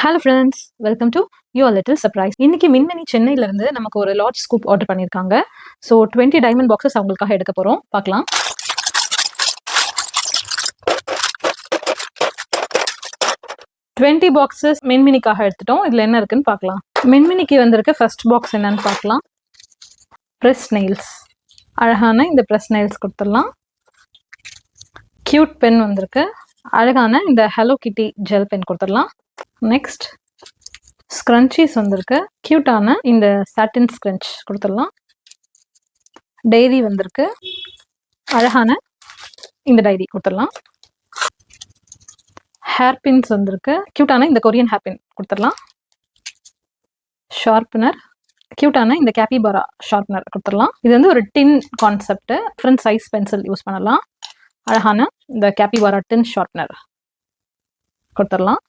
Hello friends, welcome to your little surprise. இன்னைக்கு மின்மினி சென்னையில இருந்து நமக்கு ஒரு லார்ஜ் ஸ்கூப் ஆர்டர் பண்ணியிருக்காங்க. ஸோ 20 டைமண்ட் பாக்ஸஸ் அவங்களுக்காக எடுக்க போகிறோம். பார்க்கலாம். பாக்ஸஸ் மின்மினிக்காக எடுத்துட்டோம். இதில் என்ன இருக்குன்னு பார்க்கலாம். மின்மினிக்கு வந்திருக்க ஃபர்ஸ்ட் பாக்ஸ் என்னன்னு பார்க்கலாம். ப்ரெஸ் நெயில்ஸ், அழகான இந்த ப்ரெஸ் நெயில்ஸ் கொடுத்துடலாம். கியூட் பென் வந்திருக்கு. அழகான இந்த ஹலோ கிட்டி ஜெல் பென் கொடுத்துடலாம். நெக்ஸ்ட் ஸ்க்ரன்ச்சீஸ் வந்திருக்கு. கியூட்டான இந்த சாட்டின் ஸ்க்ரன்ச் கொடுத்துடலாம். டைரி வந்திருக்கு. அழகான இந்த டைரி கொடுத்துடலாம். ஹேர் பின்ஸ் வந்திருக்கு. கியூட்டான இந்த கொரியன் ஹேர் பின் கொடுத்துடலாம். ஷார்ப்னர், கியூட்டான இந்த கேபிபாரா ஷார்ப்னர் கொடுத்துடலாம். இது வந்து ஒரு tin concept. Different size pencil use பண்ணலாம். அழகான இந்த கேபிபாரா டின் ஷார்ப்னர் கொடுத்துடலாம்.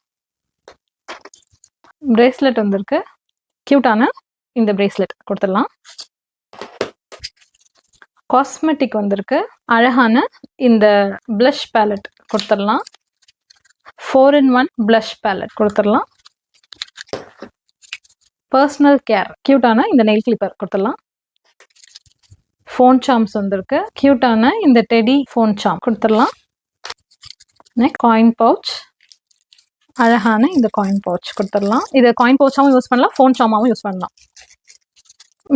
பிரேஸ்லெட் வந்திருக்கு. கியூட்டான இந்த பிரேஸ்லெட் கொடுத்துடலாம். காஸ்மெட்டிக் வந்திருக்கு. அழகான இந்த பிளஷ் பேலட் கொடுத்துடலாம். 4-in-1 பிளஷ் பேலட் கொடுத்துடலாம். பர்சனல் கேர், கியூட்டான இந்த நெயில் கிளிப்பர் கொடுத்துடலாம். ஃபோன் சார்ம்ஸ் வந்திருக்கு. கியூட்டான இந்த டெடி ஃபோன் சார்ம் கொடுத்துடலாம். நெக்ஸ்ட் காயின் பவுச், அழகான இந்த காயின் பவுச் கொடுத்துடலாம். இதை காயின் பவுச்சாகவும் யூஸ் பண்ணலாம், ஃபோன் சாமாவும் யூஸ் பண்ணலாம்.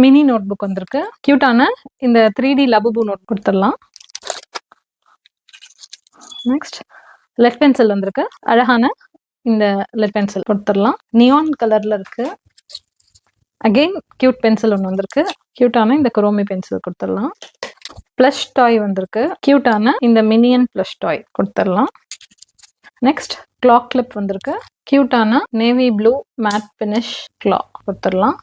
மினி நோட் புக் வந்திருக்கு. கியூட்டான இந்த 3D லபுபு நோட் கொடுத்துடலாம். நெக்ஸ்ட் லெட் பென்சில் வந்திருக்கு. அழகான இந்த லெட் பென்சில் கொடுத்துடலாம். நியான் கலர்ல இருக்கு. அகெயின் கியூட் பென்சில் ஒன்று வந்திருக்கு. கியூட்டான இந்த குரோமி பென்சில் கொடுத்துடலாம். ப்ளஷ் டாய் வந்திருக்கு. கியூட்டான இந்த மினியன் ப்ளஷ் டாய் கொடுத்துடலாம். நெக்ஸ்ட் கிளாக் கிளிப் வந்திருக்கு. கியூட்டான நேவி ப்ளூ மேட் ஃபினிஷ் கிளா கொடுத்துடலாம்.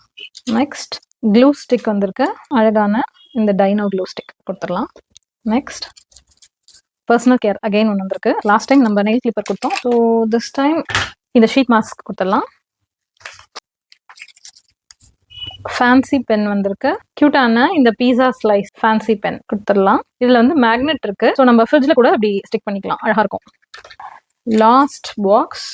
நெக்ஸ்ட் க்ளூ ஸ்டிக் வந்திருக்கு. அழகான இந்த டைனோ க்ளூ ஸ்டிக் கொடுத்துடலாம். நெக்ஸ்ட் பர்சனல் கேர் அகெயின் ஒன்று வந்திருக்கு. லாஸ்ட் டைம் நம்ம நெயில் கிளிப்பர் கொடுத்தோம். ஸோ திஸ் டைம் இந்த ஷீட் மாஸ்க் கொடுத்துடலாம். ஃபேன்சி பென் வந்திருக்கு. கியூட்டான இந்த பீஸா ஸ்லைஸ் ஃபேன்சி பென் கொடுத்துடலாம். இதில் வந்து மேக்னெட் இருக்கு. ஸோ நம்ம ஃப்ரிட்ஜில் கூட அப்படி ஸ்டிக் பண்ணிக்கலாம். அழகாக இருக்கும். லாஸ்ட் பாக்ஸ்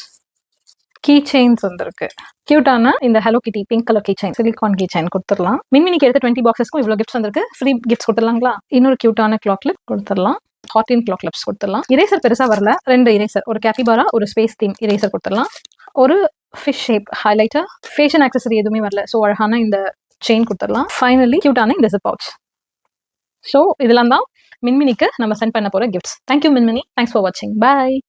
கீ செயின்ஸ் வந்திருக்கு. கியூட்டான இந்த hello kitty pink colour key chain, silicone key chain கொடுத்துடலாம். மின்மினிக்கு எடுத்த 20 பாக்ஸஸ்க்கும் இவ்வளோ கிஃப்ட்ஸ் வந்திருக்கு. ஃப்ரீ கிஃப்ட்ஸ் கொடுத்துடலாங்களா? இன்னொரு கியூட்டான கிளாக் கிளிப் கொடுத்துடலாம். ஹாட்டின் கிளாக் கிளிப்ஸ் கொடுத்துடலாம். இரேசர் பெருசாக வரல. 2 இரேசர், ஒரு கேபிபாரா, ஒரு ஸ்பேஸ் தீம் இரேசர் கொடுத்துடலாம். ஒரு fish shape highlighter, fashion accessory எதுவுமே வரல. ஸோ அழகான இந்த செயின் கொடுத்துடலாம். ஃபைனலி கியூட்டான இந்த ஜிப் பவுச். ஸோ இதெல்லாம் தான் மின்மினிக்கு நம்ம சென்ட் பண்ண போகிற gifts. Thank you Minmini. Thanks for வாட்சிங். பாய்.